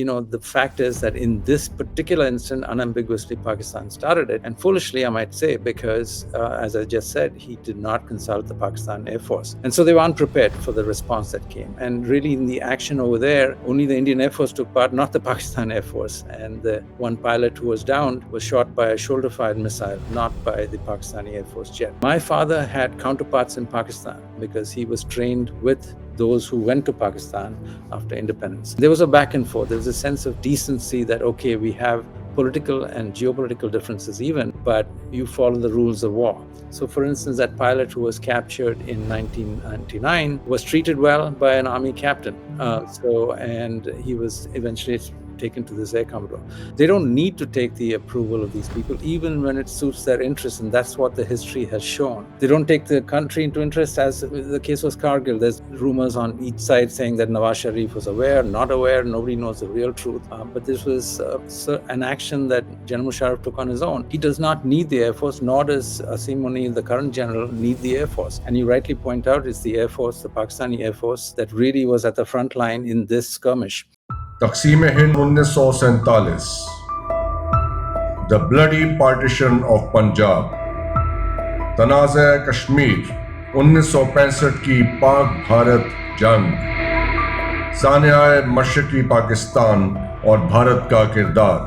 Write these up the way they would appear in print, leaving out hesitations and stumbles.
the fact is that in this particular instance, unambiguously Pakistan started it. And foolishly, I might say, because as I just said, he did not consult the Pakistan Air Force. And so they were unprepared for the response that came. And really in the action over there, only the Indian Air Force took part, not the Pakistan Air Force. And the one pilot who was downed was shot by a shoulder-fired missile, not by the Pakistani Air Force jet. My father had counterparts in Pakistan because he was trained with those who went to Pakistan after independence. There was a back and forth. There was a sense of decency that, okay, we have political and geopolitical differences even, but you follow the rules of war. So for instance, that pilot who was captured in 1999 was treated well by an army captain. And he was eventually taken to this air commodore. They don't need to take the approval of these people, even when it suits their interests, and that's what the history has shown. They don't take the country into interest, as the case was Kargil. There's rumors on each side saying that Nawaz Sharif was aware, not aware, nobody knows the real truth. But this was an action that General Musharraf took on his own. He does not need the Air Force, nor does Asim Munir, the current general, need the Air Force. And you rightly point out, it's the Air Force, the Pakistani Air Force, that really was at the front line in this skirmish. तक़सीम Hind 1947, The Bloody Partition of Punjab, तनाज़ा Kashmir 1965 की पाक भारत जंग, सानियाए मशरक़ी पाकिस्तान और भारत का किरदार,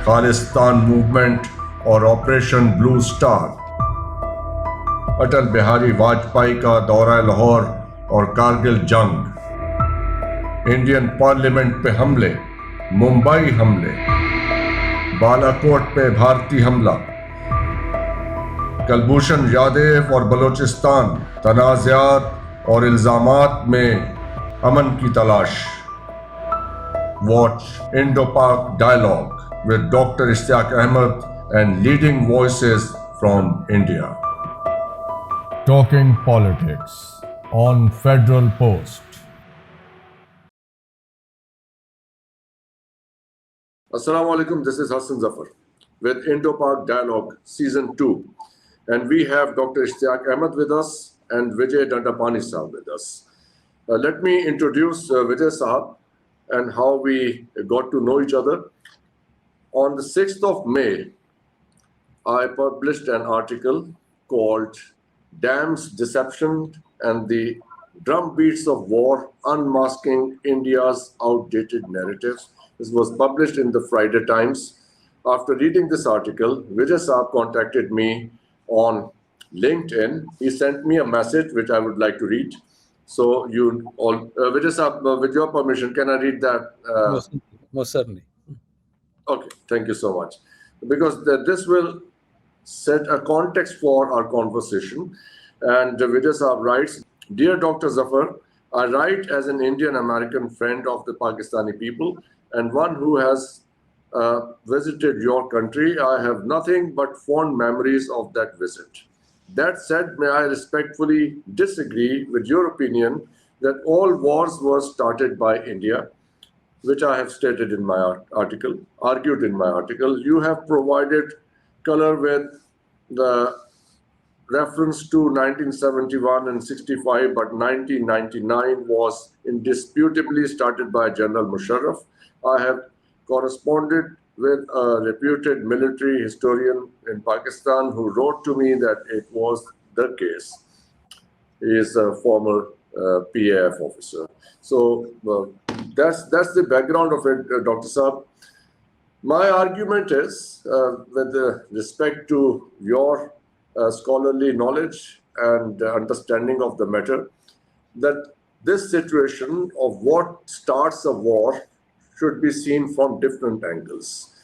Khalistan movement और operation blue star, Atal Bihari Vajpayee का दौरा लाहौर और कारगिल जंग, इंडियन पार्लियामेंट पे हमले, मुंबई हमले, बालाकोट पे भारतीय हमला, कुलभूषण यादव और बलोचिस्तान, तनाज़ात और इल्ज़ामात में अमन की तलाश. Watch Indo Pak Dialogue with Dr. Ishtiaq Ahmed and leading voices from India. Talking Politics on Federal Post. Assalamu alaikum, this is Hassan Zafar with Indo Pak Dialogue Season 2. And we have Dr. Ishtiaq Ahmed with us and Vijay Dandapani Saab with us. Let me introduce Vijay Saab and how we got to know each other. On the 6th of May, I published an article called Dams, Deception and the Drumbeats of War, Unmasking India's Outdated Narratives. This was published in the Friday Times. After reading this article, Vijay Saab contacted me on LinkedIn. He sent me a message which I would like to read. So you all, Vijay Saab, with your permission, can I read that? Most certainly. Okay, thank you so much. Because this will set a context for our conversation. And Vijay Saab writes, Dear Dr. Zafar, I write as an Indian-American friend of the Pakistani people and one who has visited your country. I have nothing but fond memories of that visit. That said, may I respectfully disagree with your opinion that all wars were started by India, which I have stated in my article, argued in my article. You have provided color with the reference to 1971 and 65, but 1999 was indisputably started by General Musharraf. I have corresponded with a reputed military historian in Pakistan who wrote to me that it was the case. He is a former PAF officer. So that's the background of it, Dr. Saab. My argument is, with respect to your scholarly knowledge and understanding of the matter, that this situation of what starts a war should be seen from different angles.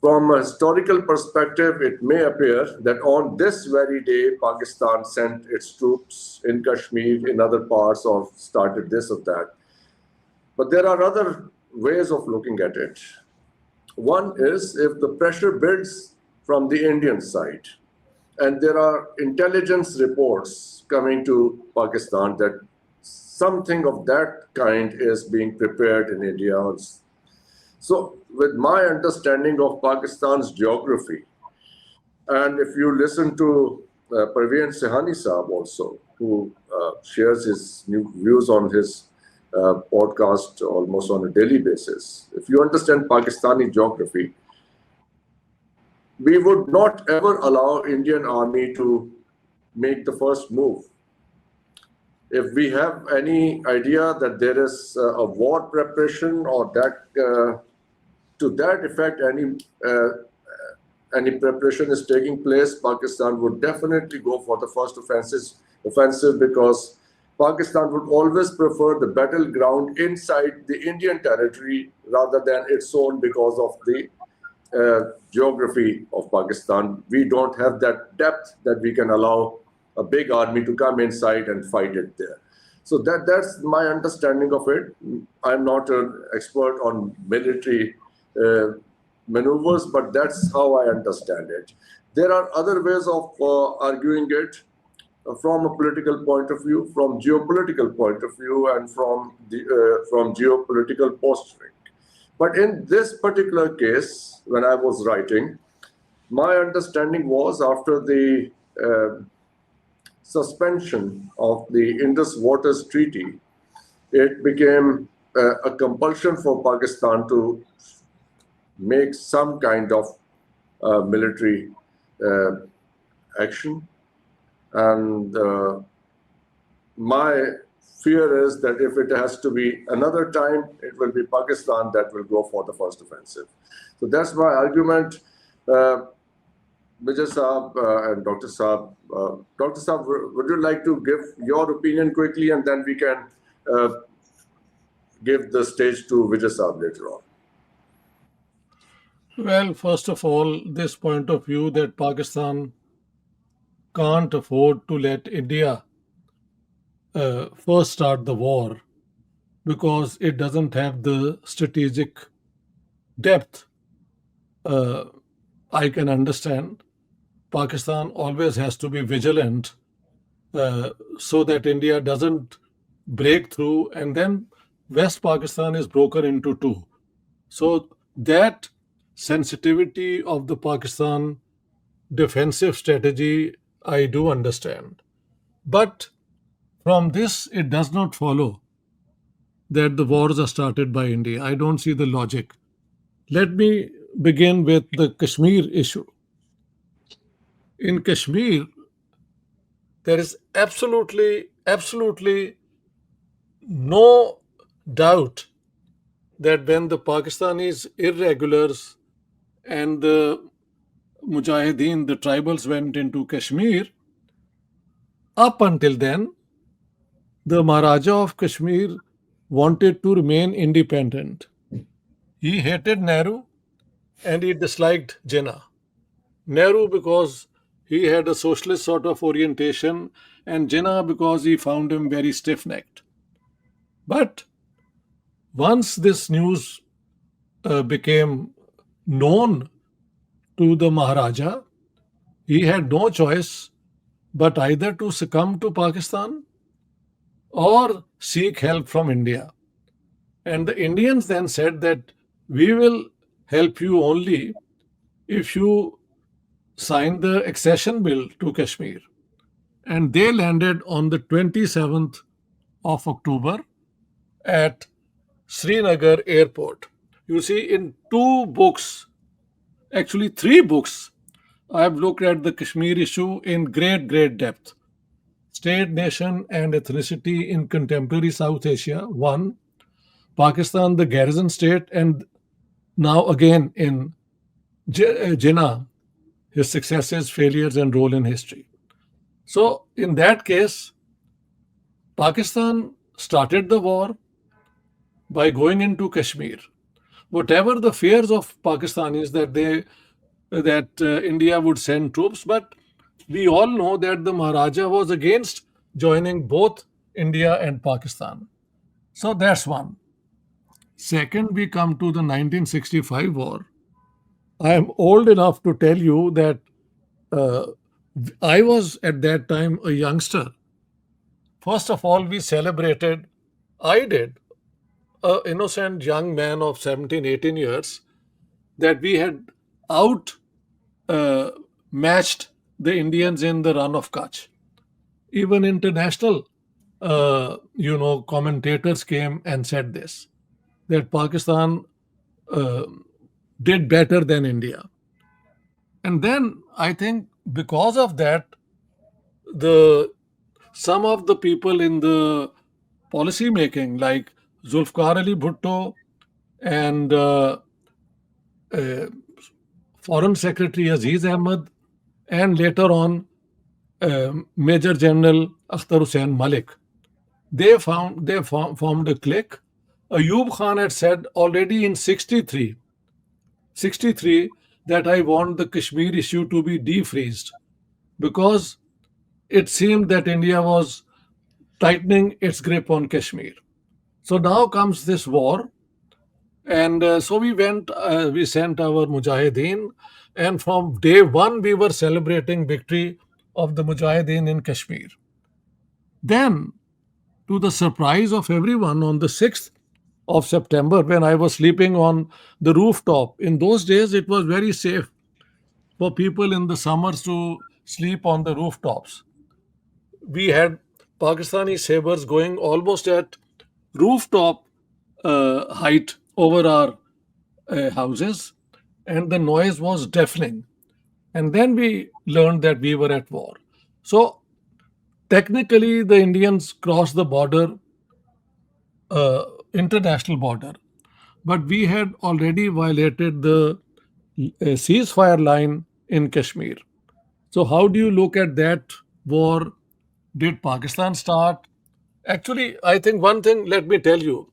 From a historical perspective, it may appear that on this very day, Pakistan sent its troops in Kashmir, in other parts, or started this or that. But there are other ways of looking at it. One is if the pressure builds from the Indian side, and there are intelligence reports coming to Pakistan that something of that kind is being prepared in India. So with my understanding of Pakistan's geography, and if you listen to Parveen Sehani Saab also, who shares his new views on his podcast almost on a daily basis. If you understand Pakistani geography, we would not ever allow Indian army to make the first move. If we have any idea that there is a war preparation or that to that effect, any preparation is taking place, Pakistan would definitely go for the first offensive because Pakistan would always prefer the battleground inside the Indian territory rather than its own because of the geography of Pakistan. We don't have that depth that we can allow a big army to come inside and fight it there. So that's my understanding of it. I'm not an expert on military maneuvers, but that's how I understand it. There are other ways of arguing it from a political point of view, from geopolitical point of view, and from geopolitical posturing. But in this particular case, when I was writing, my understanding was after the suspension of the Indus Waters Treaty, it became a compulsion for Pakistan to make some kind of military action. And my fear is that if it has to be another time, it will be Pakistan that will go for the first offensive. So that's my argument. Vijay Saab and Dr. Saab. Dr. Saab, would you like to give your opinion quickly, and then we can give the stage to Vijay Saab later on? Well, first of all, this point of view that Pakistan can't afford to let India first start the war because it doesn't have the strategic depth, I can understand. Pakistan always has to be vigilant so that India doesn't break through, and then West Pakistan is broken into two. So that sensitivity of the Pakistan defensive strategy, I do understand. But from this, it does not follow that the wars are started by India. I don't see the logic. Let me begin with the Kashmir issue. In Kashmir, there is absolutely no doubt that when the Pakistanis irregulars and the Mujahideen, the tribals, went into Kashmir, up until then, the Maharaja of Kashmir wanted to remain independent. He hated Nehru and he disliked Jinnah. Nehru because he had a socialist sort of orientation, and Jinnah because he found him very stiff necked. But once this news became known to the Maharaja, he had no choice but either to succumb to Pakistan or seek help from India. And the Indians then said that we will help you only if you sign the accession bill to Kashmir. And they landed on the 27th of October at Srinagar airport. You see, in two books, actually three books, I've looked at the Kashmir issue in great depth. State, Nation, and Ethnicity in Contemporary South Asia, one. Pakistan, the Garrison State, and now again in Jinnah, his successes, failures, and role in history. So, in that case, Pakistan started the war by going into Kashmir. Whatever the fears of Pakistanis that India would send troops, but we all know that the Maharaja was against joining both India and Pakistan. So that's one. Second, we come to the 1965 war. I am old enough to tell you that uh, I was at that time a youngster. First of all, we celebrated, I did, a innocent young man of 17, 18 years, that we had out uh, matched the Indians in the run of Kutch. Even international commentators came and said this, that Pakistan uh, did better than India. And then I think because of that, the some of the people in the policy making, like Zulfikar Ali Bhutto and uh, Foreign Secretary Aziz Ahmad, and later on Major General Akhtar Hussain Malik, they formed a clique. Ayub Khan had said already in 63 that I want the Kashmir issue to be defreezed, because it seemed that India was tightening its grip on Kashmir. So now comes this war, and so we sent our Mujahideen, and from day one we were celebrating victory of the Mujahideen in Kashmir. Then, to the surprise of everyone, on the 6th of September, when I was sleeping on the rooftop, in those days it was very safe for people in the summers to sleep on the rooftops. We had Pakistani sabers going almost at rooftop height over our houses, and the noise was deafening. And then we learned that we were at war. So technically, the Indians crossed the border, uh, international border, but we had already violated the ceasefire line in Kashmir. So, how do you look at that war? Did Pakistan start? Actually, I think one thing, let me tell you,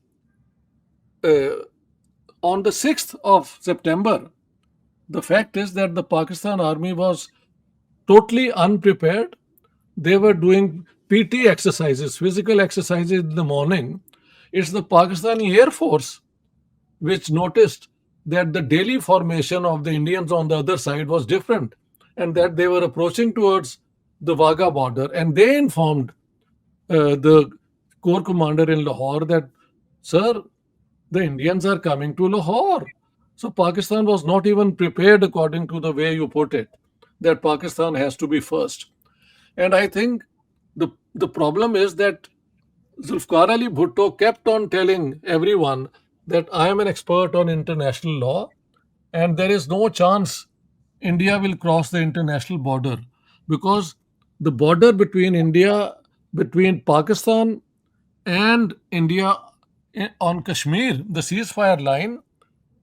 uh, on the 6th of September, the fact is that the Pakistan army was totally unprepared. They were doing PT exercises, physical exercises in the morning. It's the Pakistani Air Force which noticed that the daily formation of the Indians on the other side was different, and that they were approaching towards the Wagah border. And they informed the corps commander in Lahore that, sir, the Indians are coming to Lahore. So Pakistan was not even prepared according to the way you put it, that Pakistan has to be first. And I think the problem is that Zulfikar Ali Bhutto kept on telling everyone that I am an expert on international law, and there is no chance India will cross the international border, because the border between Pakistan and India on Kashmir, the ceasefire line,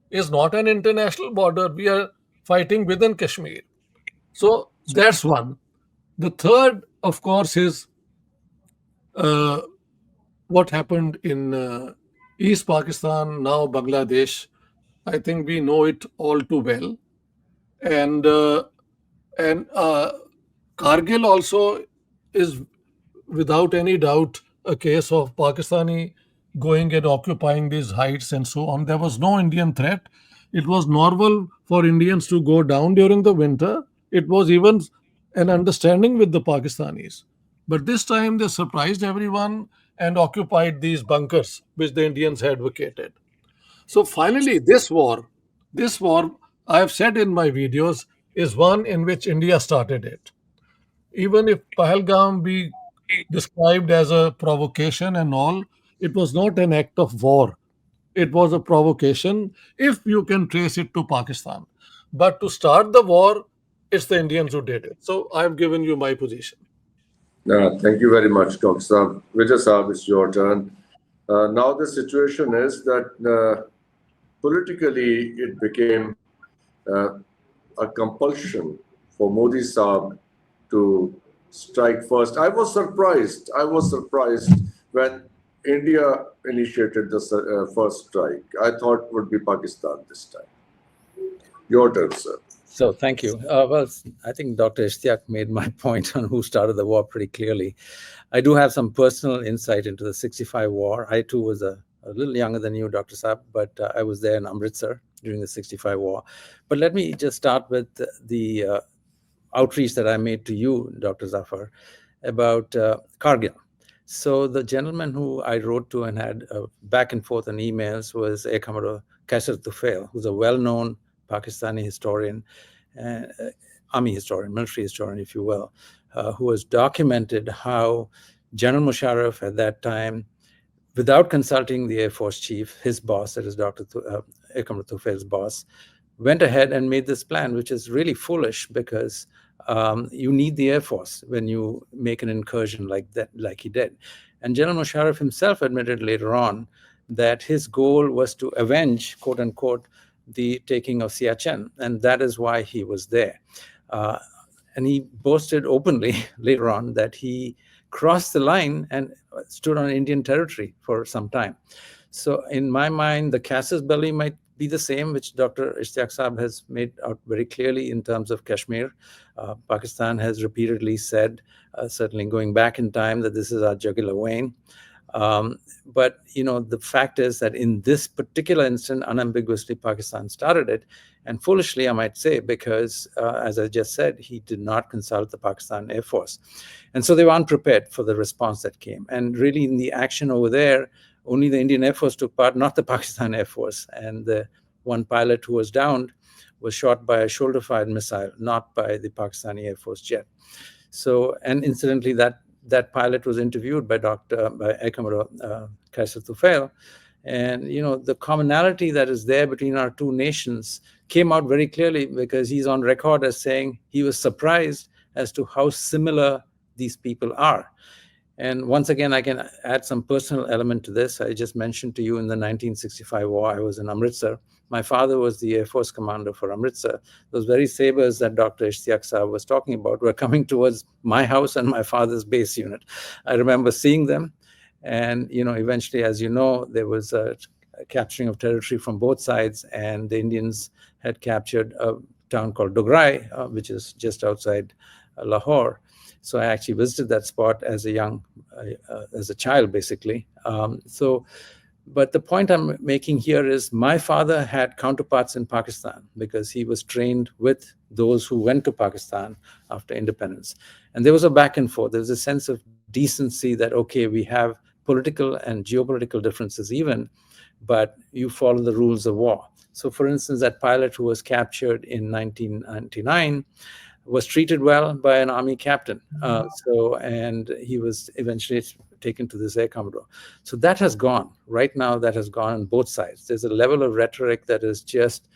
is not an international border. We are fighting within Kashmir. So that's one. The third, of course, is uh, what happened in East Pakistan, now Bangladesh. I think we know it all too well. And Kargil also is without any doubt a case of Pakistani going and occupying these heights and so on. There was no Indian threat. It was normal for Indians to go down during the winter. It was even an understanding with the Pakistanis. But this time they surprised everyone and occupied these bunkers which the Indians had vacated. So finally, this war, I have said in my videos, is one in which India started it. Even if Pahalgam be described as a provocation and all, it was not an act of war. It was a provocation if you can trace it to Pakistan. But to start the war, it's the Indians who did it. So I've given you my position. Thank you very much, Dr. Saab. Vijay Saab, it's your turn. Now the situation is that politically it became uh, a compulsion for Modi Saab to strike first. I was surprised. When India initiated the first strike. I thought it would be Pakistan this time. Your turn, sir. So thank you. Well, I think Dr. Ishtiaq made my point on who started the war pretty clearly. I do have some personal insight into the 65 war. I too was a little younger than you, Dr. Saab, but I was there in Amritsar during the 65 war. But let me just start with the outreach that I made to you, Dr. Zafar, about Kargil. So the gentleman who I wrote to and had back and forth on emails was Air Commodore Kasher Tufail, who's a well-known Pakistani historian, army historian, military historian, if you will, who has documented how General Musharraf at that time, without consulting the Air Force chief, his boss, that is Dr. Kamar Tufail's boss, went ahead and made this plan, which is really foolish because you need the Air Force when you make an incursion like that, like he did. And General Musharraf himself admitted later on that his goal was to avenge, quote unquote, the taking of Siachen, and that is why he was there. And he boasted openly later on that he crossed the line and stood on Indian territory for some time. So in my mind, the casus belli might be the same, which Dr. Ishtiaq Saab has made out very clearly in terms of Kashmir. Pakistan has repeatedly said, certainly going back in time, that this is our jugular vein. But the fact is that in this particular instance, unambiguously, Pakistan started it, and foolishly, I might say, because as I just said, he did not consult the Pakistan Air Force, and so they were unprepared for the response that came. And really, in the action over there, only the Indian Air Force took part, not the Pakistan Air Force. And the one pilot who was downed was shot by a shoulder-fired missile, not by the Pakistani Air Force jet. So, and incidentally, that pilot was interviewed by Air Commodore Kaiser Tufail. And, the commonality that is there between our two nations came out very clearly because he's on record as saying he was surprised as to how similar these people are. And once again, I can add some personal element to this. I just mentioned to you in the 1965 war, I was in Amritsar. My father was the Air Force commander for Amritsar. Those very sabers that Dr. Ishtiaq Saab was talking about were coming towards my house and my father's base unit. I remember seeing them. And, eventually, as you know, there was a capturing of territory from both sides, and the Indians had captured a town called Dograi, which is just outside Lahore. So I actually visited that spot as a child, basically. But the point I'm making here is my father had counterparts in Pakistan because he was trained with those who went to Pakistan after independence. And there was a back and forth. There was a sense of decency that, okay, we have political and geopolitical differences even, but you follow the rules of war. So for instance, that pilot who was captured in 1999 was treated well by an army captain. And he was eventually taken to this Air Commodore. So that has gone. Right now, that has gone on both sides. There's a level of rhetoric that is just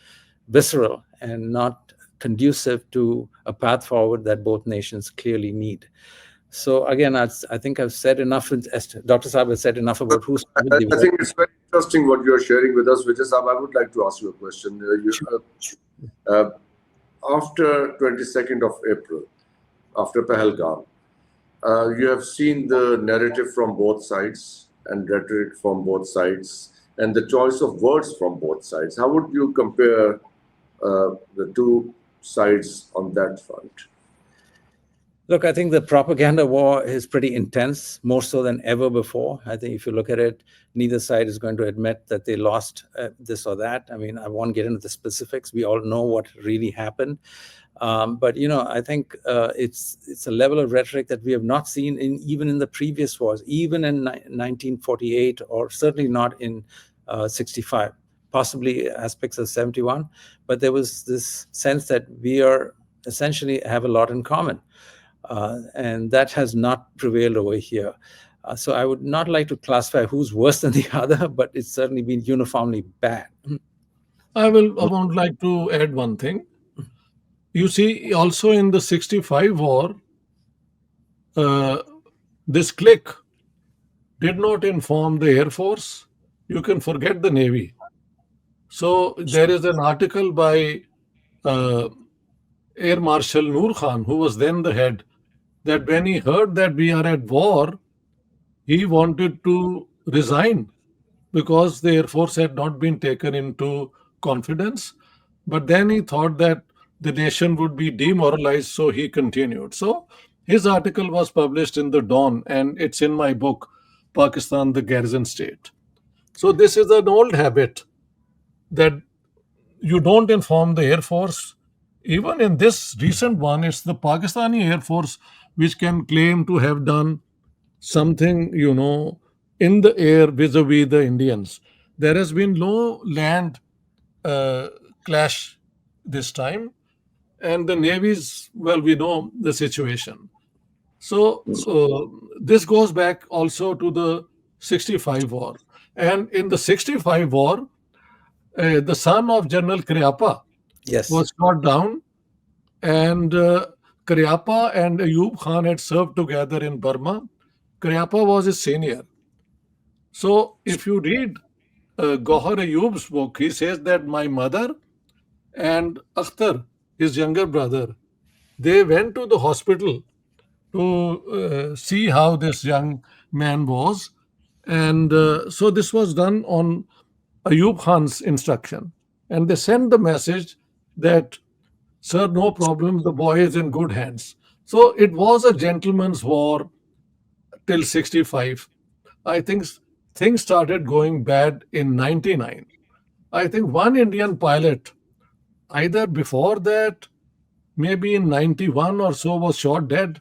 visceral and not conducive to a path forward that both nations clearly need. So again, I think I've said enough. Dr. Saab has said enough about who's. I think it's very interesting what you're sharing with us, Vijay Saab. I would like to ask you a question. After 22nd of April, after Pahalgam, you have seen the narrative from both sides and rhetoric from both sides and the choice of words from both sides. How would you compare the two sides on that front? Look, I think the propaganda war is pretty intense, more so than ever before. I think if you look at it, neither side is going to admit that they lost this or that. I mean, I won't get into the specifics. We all know what really happened. But, I think it's a level of rhetoric that we have not seen even in the previous wars, even in 1948, or certainly not in 65, possibly aspects of 71. But there was this sense that we are essentially have a lot in common. And that has not prevailed over here. So I would not like to classify who's worse than the other, but it's certainly been uniformly bad. I would like to add one thing. You see, also in the 65 war, this clique did not inform the Air Force. You can forget the Navy. So there is an article by Air Marshal Noor Khan, who was then the head, that when he heard that we are at war, he wanted to resign because the Air Force had not been taken into confidence. But then he thought that the nation would be demoralized, so he continued. So his article was published in the Dawn, and it's in my book, Pakistan, the Garrison State. So this is an old habit that you don't inform the Air Force. Even in this recent one, it's the Pakistani Air Force which can claim to have done something, in the air vis-a-vis the Indians. There has been no land clash this time. And the navies, well, we know the situation. So this goes back also to the 65 war. And in the 65 war, the son of General Kriapa Yes. was shot down, and Kriapa and Ayub Khan had served together in Burma. Kriapa was his senior. So if you read Gohar Ayub's book, he says that my mother and Akhtar, his younger brother, they went to the hospital to see how this young man was. And so this was done on Ayub Khan's instruction. And they sent the message that, sir, no problem, the boy is in good hands. So it was a gentleman's war till 65. I think things started going bad in 99. I think one Indian pilot, either before that, maybe in 91 or so, was shot dead.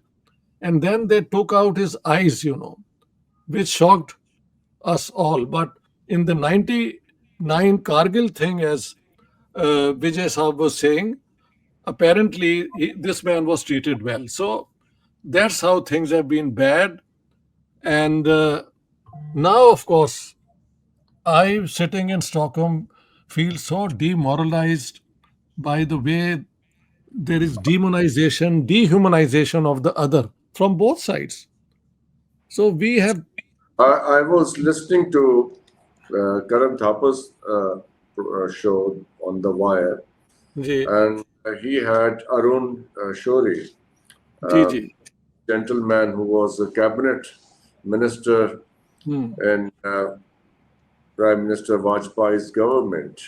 And then they took out his eyes, which shocked us all. But in the 99 Kargil thing, as Vijay Saab was saying, apparently this man was treated well. So that's how things have been bad. And now, of course, I, sitting in Stockholm, feel so demoralized by the way there is demonization, dehumanization of the other from both sides. So we have. I was listening to Karan Thapa's show on The Wire, Ji, and he had Arun Shori, ji, ji. gentleman who was a cabinet minister in Prime Minister Vajpayee's government.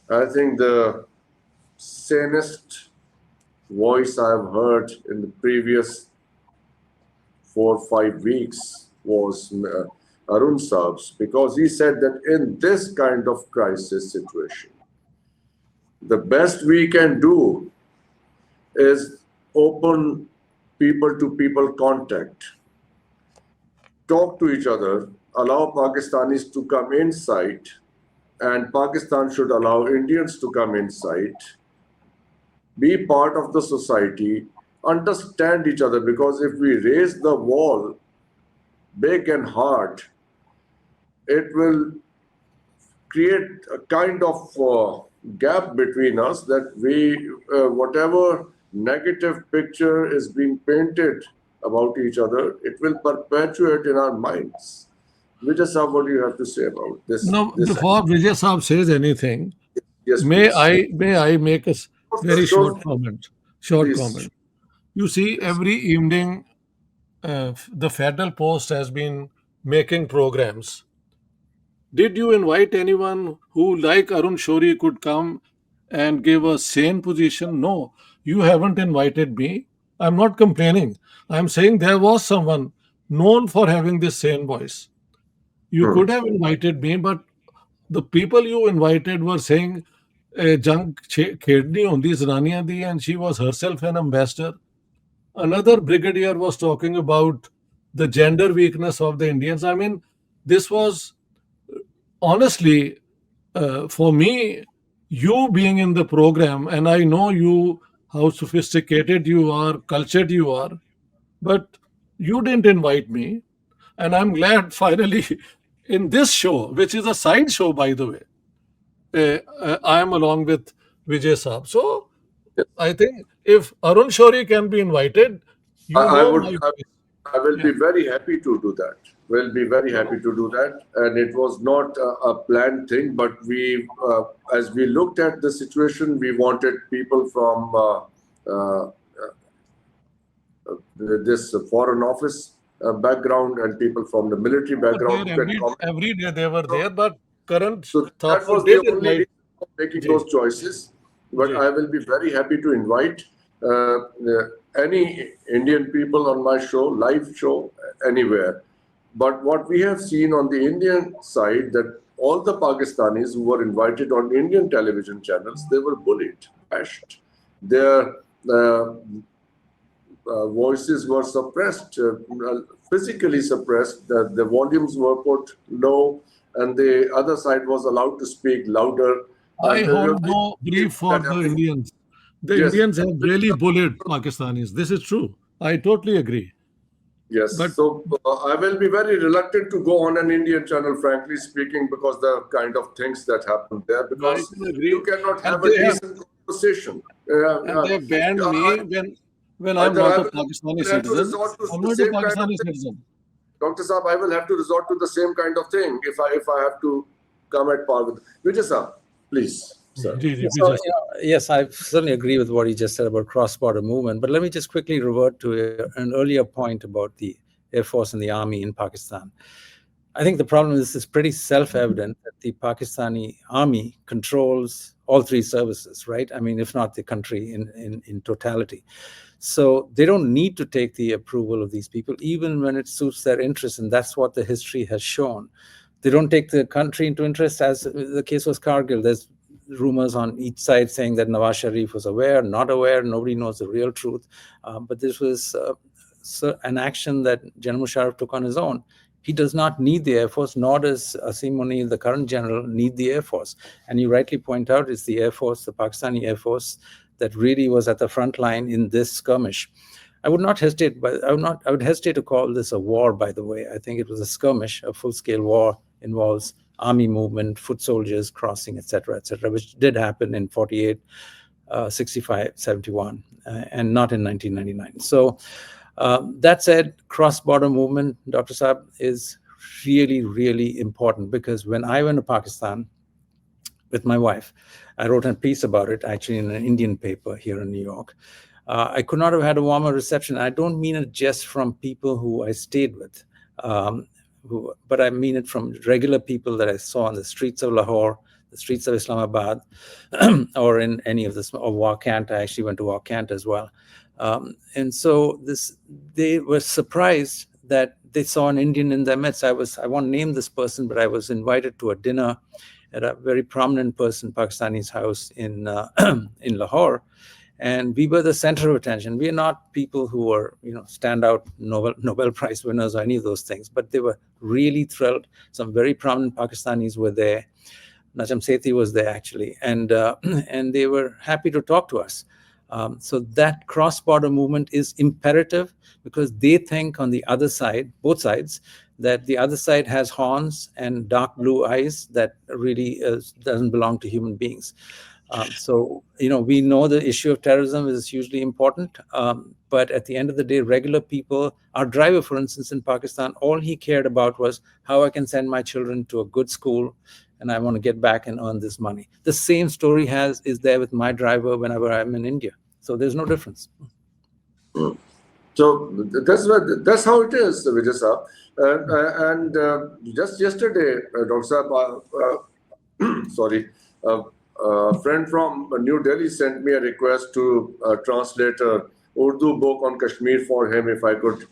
I think the sanest voice I've heard in the previous 4 or 5 weeks was Arun Saab's, because he said that in this kind of crisis situation, the best we can do is open people-to-people contact, talk to each other, allow Pakistanis to come inside, and Pakistan should allow Indians to come inside, be part of the society, understand each other, because if we raise the wall big and hard, it will create a kind of gap between us that whatever negative picture is being painted about each other, it will perpetuate in our minds. Vijay Saab, what do you have to say about this? Now, before Vijay Saab says anything, Yes, may please. I make a very short comment? Short Please. comment. You see, every evening, the Federal Post has been making programs. Did you invite anyone who, like Arun Shori, could come and give a sane position? No, you haven't invited me. I'm not complaining. I'm saying there was someone known for having this sane voice. You could have invited me, but the people you invited were saying jang khedni hundi zananiyan di, and she was herself an ambassador. Another brigadier was talking about the gender weakness of the Indians. I mean, this was honestly, for me, you being in the program, and I know you, how sophisticated you are, cultured you are, but you didn't invite me. And I'm glad finally in this show, which is a side show, by the way, I am along with Vijay Saab. So I think if Arun Shori can be invited, I, you I know would, my I, voice. I will Yeah. be very happy to do that. Will be very happy to do that. And it was not a planned thing, but as we looked at the situation, we wanted people from this foreign office background and people from the military They were background there who can comment. every day they were there, but Karan So that Thapar was did the only invite. reason for making Ji, those choices. But ji. I will be very happy to invite any Indian people on my show, live show, anywhere. But what we have seen on the Indian side, that all the Pakistanis who were invited on Indian television channels, they were bullied, bashed. Their voices were suppressed, physically suppressed. The volumes were put low, and the other side was allowed to speak louder. I And hold no grief for that the everything, Indians. The yes, Indians have really bullied Pakistanis. This is true. I totally agree. Yes, But so I will be very reluctant to go on an Indian channel, frankly speaking, because the kind of things that happen there, I because can you agree. cannot And have a decent conversation. they have banned me when I'm Either not I a will Pakistani have to citizen. resort to I'm the not a same kind of Pakistani thing. citizen. Dr. Saab, I will have to resort to the same kind of thing if I have to come at par with Vijay Saab, please, sir. Ji, ji, So, Vijay sir. yes, I certainly agree with what he just said about cross-border movement. But let me just quickly revert to an earlier point about the Air Force and the Army in Pakistan. I think the problem is it's pretty self-evident that the Pakistani Army controls all three services, right? I mean, if not the country in totality. So they don't need to take the approval of these people, even when it suits their interests. And that's what the history has shown. They don't take the country into interest, as the case was Kargil. There's rumors on each side saying that Nawaz Sharif was aware, not aware. Nobody knows the real truth. But this was an action that General Musharraf took on his own. He does not need the Air Force, nor does Asim Munir, the current general, need the Air Force. And you rightly point out, it's the Air Force, the Pakistani Air Force, that really was at the front line in this skirmish. I would not hesitate, but I would hesitate to call this a war, by the way. I think it was a skirmish. A full-scale war involves army movement, foot soldiers crossing, etc., which did happen in 48, 65, 71, and not in 1999. So that said, cross-border movement, Dr. Saab, is really, really important, because when I went to Pakistan with my wife, I wrote a piece about it, actually, in an Indian paper here in New York. I could not have had a warmer reception. I don't mean it just from people who I stayed with, but I mean it from regular people that I saw on the streets of Lahore, the streets of Islamabad, or in any of this, or Wakant. I actually went to Wakant as well. And so they were surprised that they saw an Indian in their midst. I won't name this person, but I was invited to a dinner at a very prominent person, Pakistani's house in in Lahore. And we were the center of attention. We are not people who are, standout Nobel Prize winners or any of those things, but they were really thrilled. Some very prominent Pakistanis were there. Najam Sethi was there, actually, and they were happy to talk to us. So that cross-border movement is imperative, because they think on the other side, both sides, that the other side has horns and dark blue eyes that really doesn't belong to human beings. So, we know the issue of terrorism is hugely important, but at the end of the day, regular people, our driver, for instance, in Pakistan, all he cared about was how I can send my children to a good school, and I want to get back and earn this money. The same story is there with my driver whenever I'm in India. So there's no difference. So that's how it is, Vijay Saab. And just yesterday, Dr. Saab, sorry, a friend from New Delhi sent me a request to translate a Urdu book on Kashmir for him, if I could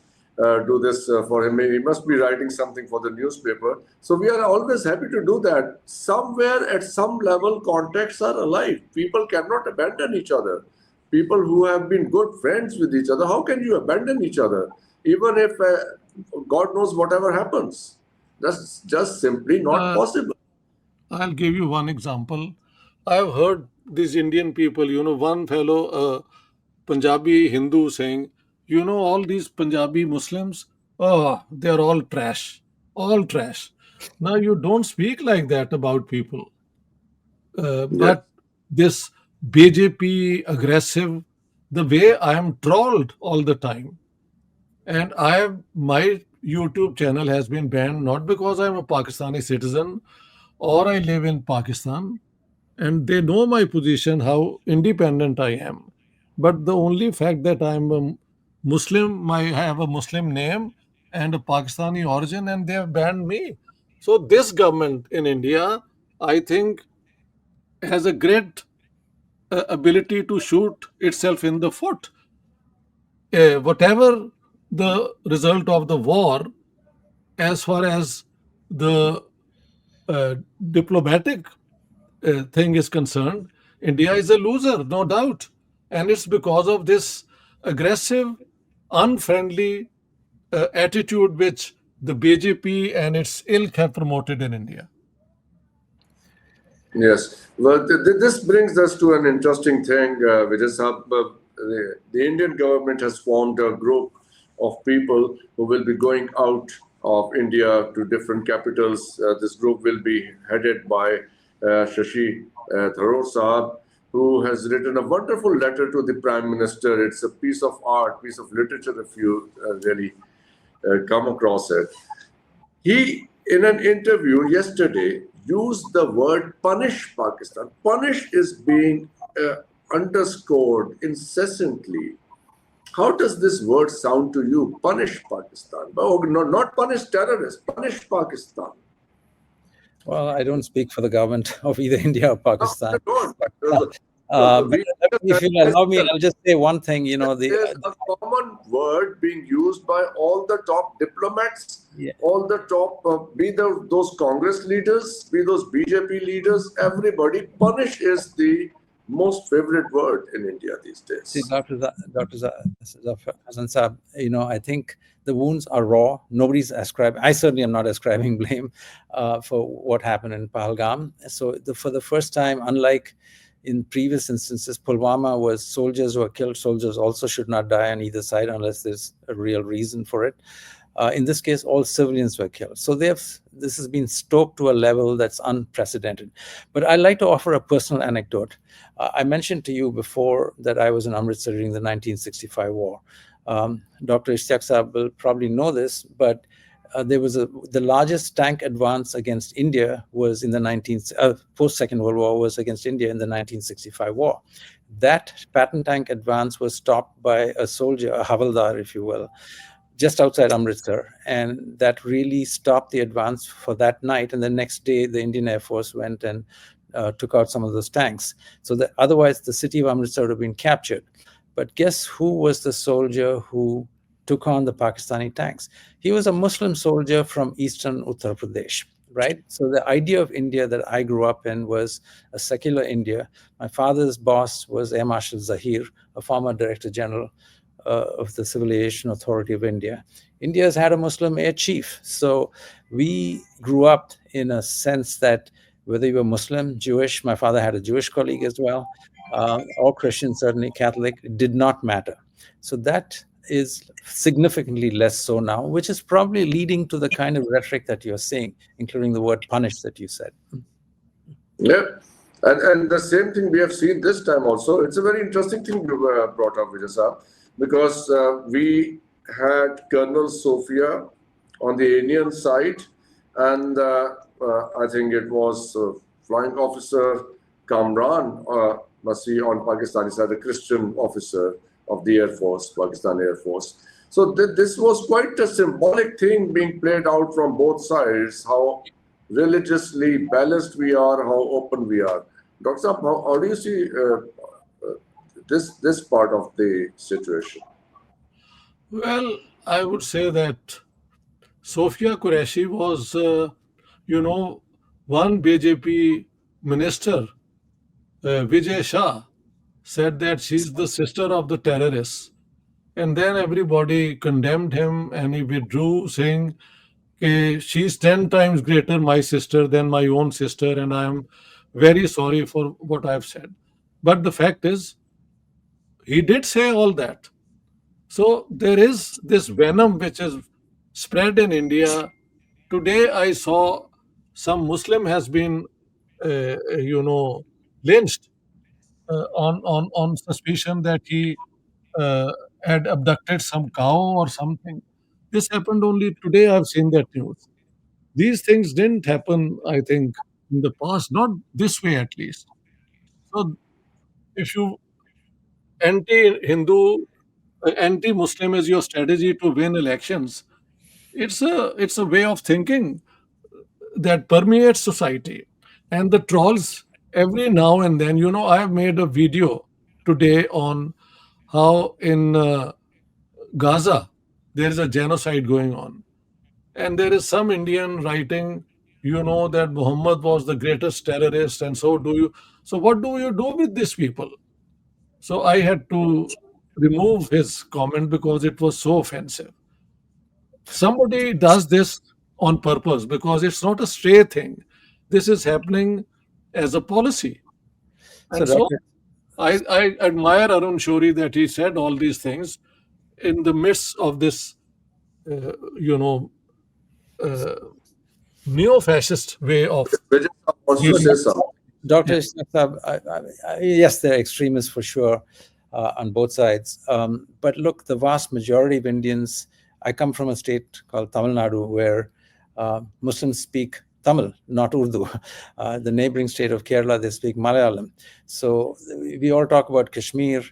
do this for him. He must be writing something for the newspaper. So we are always happy to do that. Somewhere at some level, contacts are alive. People cannot abandon each other. People who have been good friends with each other, how can you abandon each other? Even if God knows whatever happens. That's just simply not possible. I'll give you one example. I've heard these Indian people, one fellow, Punjabi Hindu, saying, all these Punjabi Muslims, oh, they're all trash, all trash. Now, you don't speak like that about people. Yes. But this BJP aggressive, the way I am trolled all the time, and my YouTube channel has been banned not because I'm a Pakistani citizen or I live in Pakistan, and they know my position, how independent I am. But the only fact that I'm a Muslim, I have a Muslim name and a Pakistani origin, and they have banned me. So this government in India, I think, has a great ability to shoot itself in the foot. Whatever the result of the war, as far as the uh, diplomatic thing is concerned, India is a loser, no doubt. And it's because of this aggressive, unfriendly attitude which the BJP and its ilk have promoted in India. Yes. Well, this brings us to an interesting thing, which is the Indian government has formed a group of people who will be going out of India to different capitals. This group will be headed by Shashi Tharoor Saab, who has written a wonderful letter to the Prime Minister. It's a piece of art, piece of literature, if you really come across it. He, in an interview yesterday, used the word punish Pakistan. Punish is being underscored incessantly. How does this word sound to you? Punish Pakistan. Oh, no, not punish terrorists, punish Pakistan. Well, I don't speak for the government of either India or Pakistan. We- If you allow me, I'll just say one thing. There's a common word being used by all the top diplomats, Yeah. all the top, those Congress leaders, be those BJP leaders, everybody. Punish is the most favorite word in India these days. See, Dr. Zafar Hasan Saab, I think the wounds are raw. Nobody's ascribing, I certainly am not ascribing blame for what happened in Pahalgam. So for the first time, unlike in previous instances, Pulwama was soldiers who were killed. Soldiers also should not die on either side unless there's a real reason for it. In this case, all civilians were killed. So this has been stoked to a level that's unprecedented. But I'd like to offer a personal anecdote. I mentioned to you before that I was in Amritsar during the 1965 war. Dr. Ishtiaq Saab will probably know this, but there was the largest tank advance against India was in the post-Second World War was against India in the 1965 war. That Patton tank advance was stopped by a soldier, a Havaldar, if you will, just outside Amritsar, and that really stopped the advance for that night. And the next day, the Indian Air Force went and took out some of those tanks. So that otherwise, the city of Amritsar would have been captured. But guess who was the soldier who took on the Pakistani tanks? He was a Muslim soldier from eastern Uttar Pradesh, right? So the idea of India that I grew up in was a secular India. My father's boss was Air Marshal Zahir, a former Director General of the Civil Aviation Authority of India. India has had a Muslim air chief. So we grew up in a sense that whether you were Muslim, Jewish, my father had a Jewish colleague as well, or Christian, certainly Catholic, it did not matter. So that is significantly less so now, which is probably leading to the kind of rhetoric that you're seeing, including the word punish that you said. Yeah. And the same thing we have seen this time also. It's a very interesting thing you brought up, Vijay Saab, because we had Colonel Sophia on the Indian side, and I think it was Flying Officer Kamran Masi on Pakistani side, a Christian officer of the Air Force, Pakistani Air Force. So this was quite a symbolic thing being played out from both sides, how religiously balanced we are, how open we are. Dr. Saab, how do you see this part of the situation? Well, I would say that Sophia Qureshi was, one BJP minister, Vijay Shah, said that she's the sister of the terrorists. And then everybody condemned him and he withdrew, saying, she's 10 times greater, my sister, than my own sister, and I am very sorry for what I've said. But the fact is, he did say all that. So there is this venom which is spread in India. Today I saw some Muslim has been, lynched on suspicion that he uh, had abducted some cow or something. This happened only today. I've seen that news. These things didn't happen, I think, in the past, not this way at least. So if you anti-Hindu, anti-Muslim is your strategy to win elections, it's a way of thinking that permeates society. And the trolls, every now and then, I have made a video today on how in Gaza there is a genocide going on. And there is some Indian writing, that Muhammad was the greatest terrorist, and so do you. So, what do you do with these people? So, I had to remove his comment because it was so offensive. Somebody does this on purpose because it's not a stray thing. This is happening as a policy. So, And so, Dr. I admire Arun Shori that he said all these things. in the midst of this, uh, you know, uh, neo-fascist way of Vijay wants to But say viewing. something. Dr. Isaac, yes, they're extremists for sure on both sides. But look, the vast majority of Indians, I come from a state called Tamil Nadu where Muslims speak Tamil, not Urdu. The neighboring state of Kerala, they speak Malayalam. So we all talk about Kashmir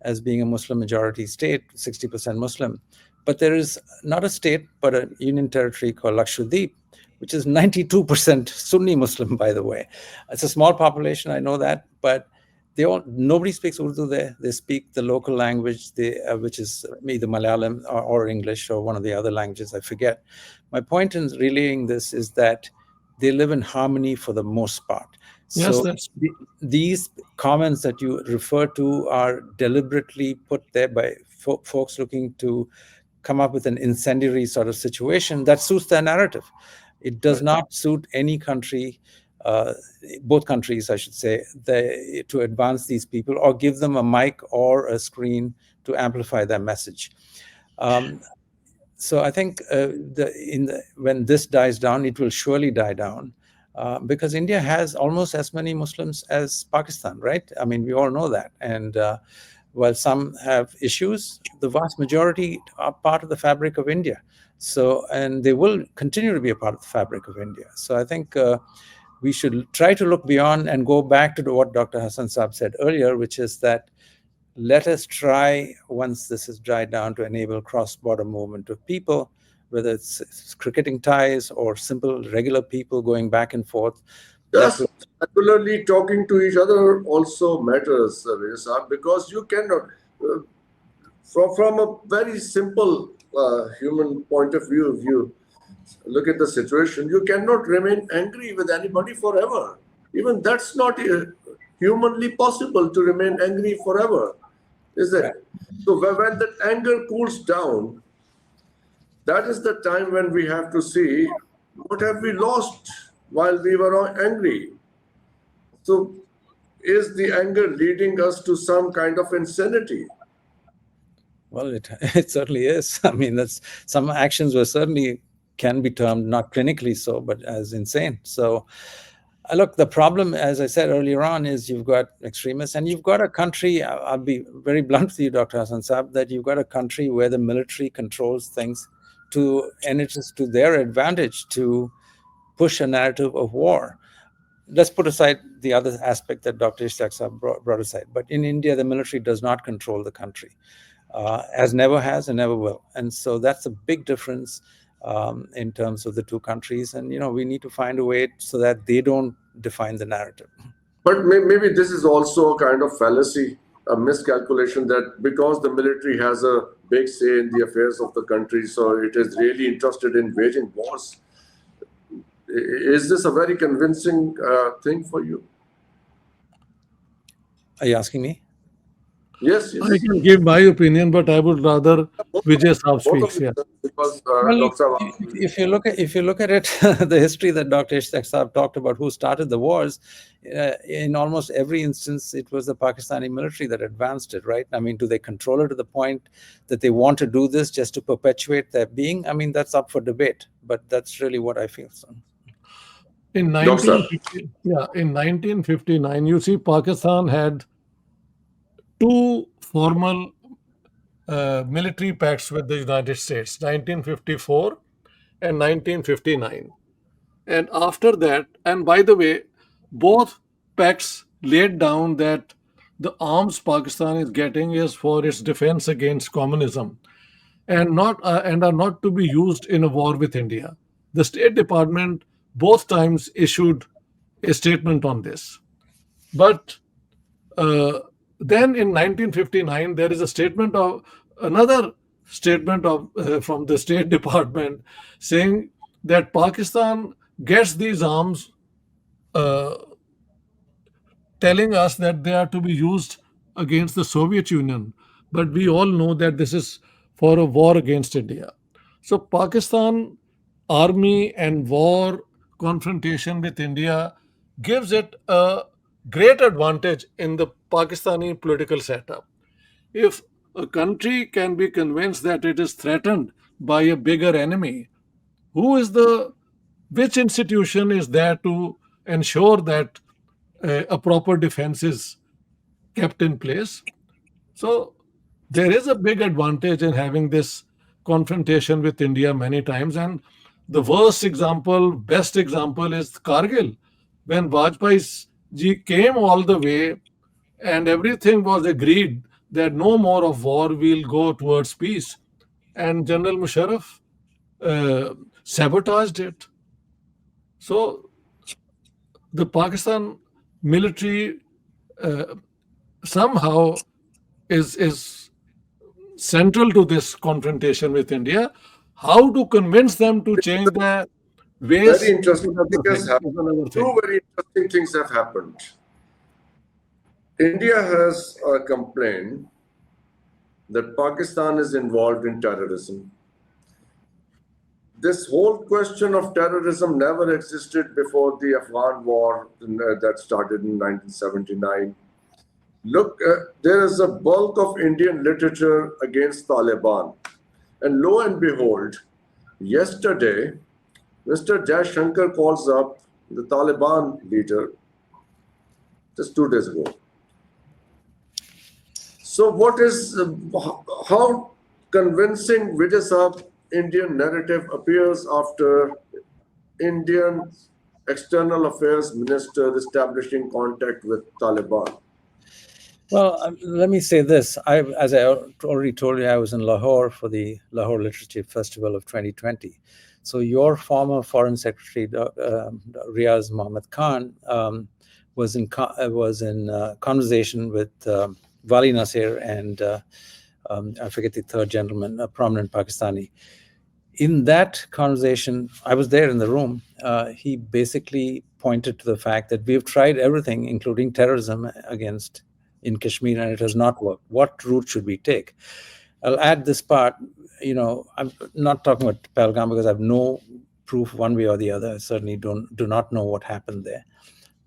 as being a Muslim majority state, 60% Muslim. But there is not a state, but a union territory called Lakshadweep, which is 92% Sunni Muslim, by the way. It's a small population, I know that, but nobody speaks Urdu there. They speak the local language, which is either Malayalam or English or one of the other languages, I forget. My point in relaying this is that they live in harmony for the most part. Yes, So that's these comments that you refer to are deliberately put there by folks looking to come up with an incendiary sort of situation that suits their narrative. It does not suit any country, both countries, I should say, to advance these people or give them a mic or a screen to amplify their message. So I think when this dies down, it will surely die down because India has almost as many Muslims as Pakistan, right? I mean, we all know that. And while some have issues, the vast majority are part of the fabric of India. So, and they will continue to be a part of the fabric of India. So I think we should try to look beyond and go back to what Dr. Hassan Saab said earlier, which is that let us try, once this is dried down, to enable cross-border movement of people, whether it's cricketing ties or simple regular people going back and forth. Just regularly talking to each other also matters, Vijay, because you cannot, from a very simple human point of view, if you look at the situation, you cannot remain angry with anybody forever. Even that's not humanly possible to remain angry forever, is it? So when that anger cools down, that is the time when we have to see what have we lost while we were angry. So is the anger leading us to some kind of insanity? Well, it certainly is. I mean, some actions were certainly can be termed not clinically so, but as insane. So look, the problem, as I said earlier on, is you've got extremists and you've got a country, I'll be very blunt with you, Dr. Hassan Saab, that you've got a country where the military controls things and it is to their advantage to push a narrative of war. Let's put aside the other aspect that Dr. Ishaq Saab brought aside. But in India, the military does not control the country, as never has and never will. And so that's a big difference in terms of the two countries. And, we need to find a way so that they don't define the narrative. But maybe this is also a kind of fallacy, a miscalculation that because the military has a big say in the affairs of the country, so it is really interested in waging wars. Is this a very convincing thing for you? Are you asking me? Yes. I can give my opinion, but I would rather Vijay Saab speaks. Yeah. Because if you look at it, the history that Dr. Ishaq Saab talked about, who started the wars, in almost every instance, it was the Pakistani military that advanced it, right? I mean, do they control it to the point that they want to do this just to perpetuate their being? I mean, that's up for debate, but that's really what I feel. So. In 1959, you see, Pakistan had two formal military pacts with the United States, 1954 and 1959. And after that, and by the way, both pacts laid down that the arms Pakistan is getting is for its defense against communism and are not to be used in a war with India. The State Department both times issued a statement on this. But then in 1959, there is another statement from the State Department saying that Pakistan gets these arms, telling us that they are to be used against the Soviet Union. But we all know that this is for a war against India. So Pakistan army and war confrontation with India gives it a great advantage in the Pakistani political setup. If a country can be convinced that it is threatened by a bigger enemy, which institution is there to ensure that a proper defense is kept in place? So there is a big advantage in having this confrontation with India many times. And the best example is Kargil, when Vajpayee ji came all the way and everything was agreed that no more of war, will go towards peace. And General Musharraf sabotaged it. So the Pakistan military somehow is central to this confrontation with India. How to convince them to change their ways? Very interesting thing has is happened. another thing. Two very interesting things have happened. India has complained that Pakistan is involved in terrorism. This whole question of terrorism never existed before the Afghan war that started in 1979. Look, there is a bulk of Indian literature against Taliban. And lo and behold, yesterday, Mr. Jaishankar calls up the Taliban leader just 2 days ago. So how convincing Vijay Saab Indian narrative appears after Indian External Affairs Minister establishing contact with Taliban? Well, let me say this. As I already told you, I was in Lahore for the Lahore Literature Festival of 2020. So your former Foreign Secretary, Riaz Mohammed Khan, was in conversation with Wali Nasir and I forget the third gentleman, a prominent Pakistani. In that conversation, I was there in the room. He basically pointed to the fact that we've tried everything, including terrorism in Kashmir, and it has not worked. What route should we take? I'll add this part. I'm not talking about Pahalgam because I have no proof one way or the other. I certainly do not know what happened there.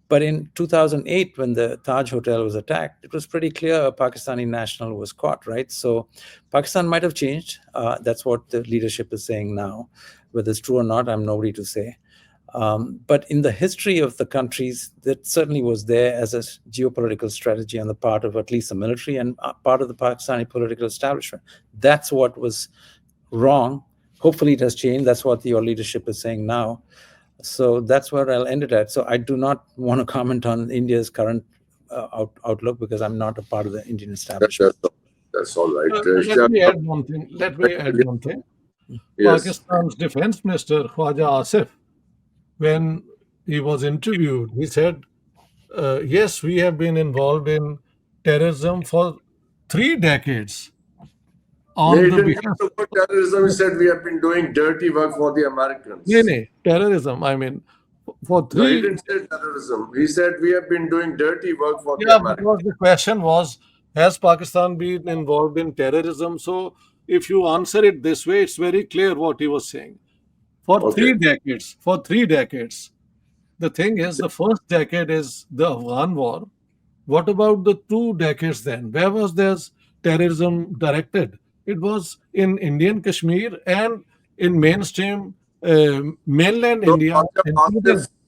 But in 2008, when the Taj Hotel was attacked, it was pretty clear a Pakistani national was caught, right? So Pakistan might have changed. That's what the leadership is saying now. Whether it's true or not, I'm nobody to say. But in the history of the countries, that certainly was there as a geopolitical strategy on the part of at least the military and part of the Pakistani political establishment. That's what was wrong. Hopefully it has changed. That's what your leadership is saying now. So that's where I'll end it at. So I do not want to comment on India's current outlook because I'm not a part of the Indian establishment. That's all right. Let me add one thing. Yes. Pakistan's defense minister, Khwaja Asif, when he was interviewed, he said, yes, we have been involved in terrorism for 3 decades. Terrorism, he said we have been doing dirty work for the Americans. Terrorism, I mean, for 3... No, he didn't say terrorism. He said we have been doing dirty work for the Americans. Because the question was, has Pakistan been involved in terrorism? So if you answer it this way, it's very clear what he was saying. For 3 decades. The thing is, the first decade is the Afghan war. What about the 2 decades then? Where was this terrorism directed? It was in Indian Kashmir and in mainstream mainland India,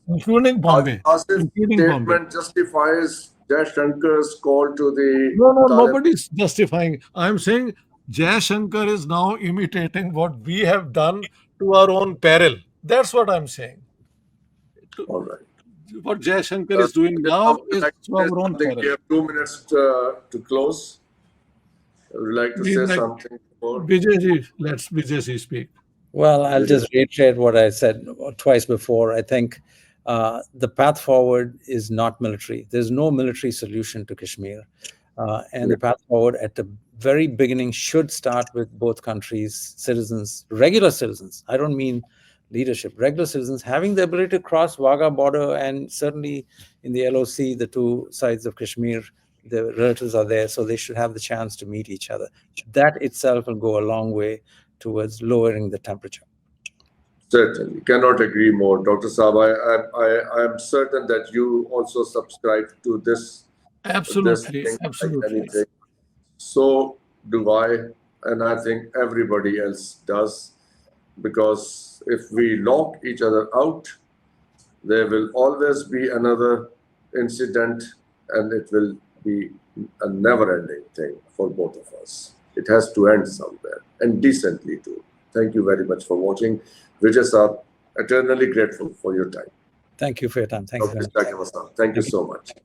including Bombay. Statement justifies Jaishankar's call to the... No, nobody's justifying. I'm saying Jaishankar is now imitating what we have done to our own peril. That's what I'm saying. All right. What Jaishankar is doing now is to our own peril. We have 2 minutes to close. I would like to say something more. Vijayji, let's Vijayji speak. Well, I'll just reiterate what I said twice before. I think the path forward is not military. There's no military solution to Kashmir. And the path forward at the very beginning should start with both countries' citizens, regular citizens. I don't mean leadership, regular citizens having the ability to cross Wagah border, and certainly in the LOC, the 2 sides of Kashmir, the relatives are there, so they should have the chance to meet each other. That itself will go a long way towards lowering the temperature. Certainly, cannot agree more, Dr. Saab. I am certain that you also subscribe to this. Absolutely. So do I, and I think everybody else does, because if we lock each other out, there will always be another incident, and it will be a never-ending thing for both of us. It has to end somewhere, and decently too. Thank you very much for watching. We just are eternally grateful for your time. Thank you for your time. Thank you very much. Thank you so much.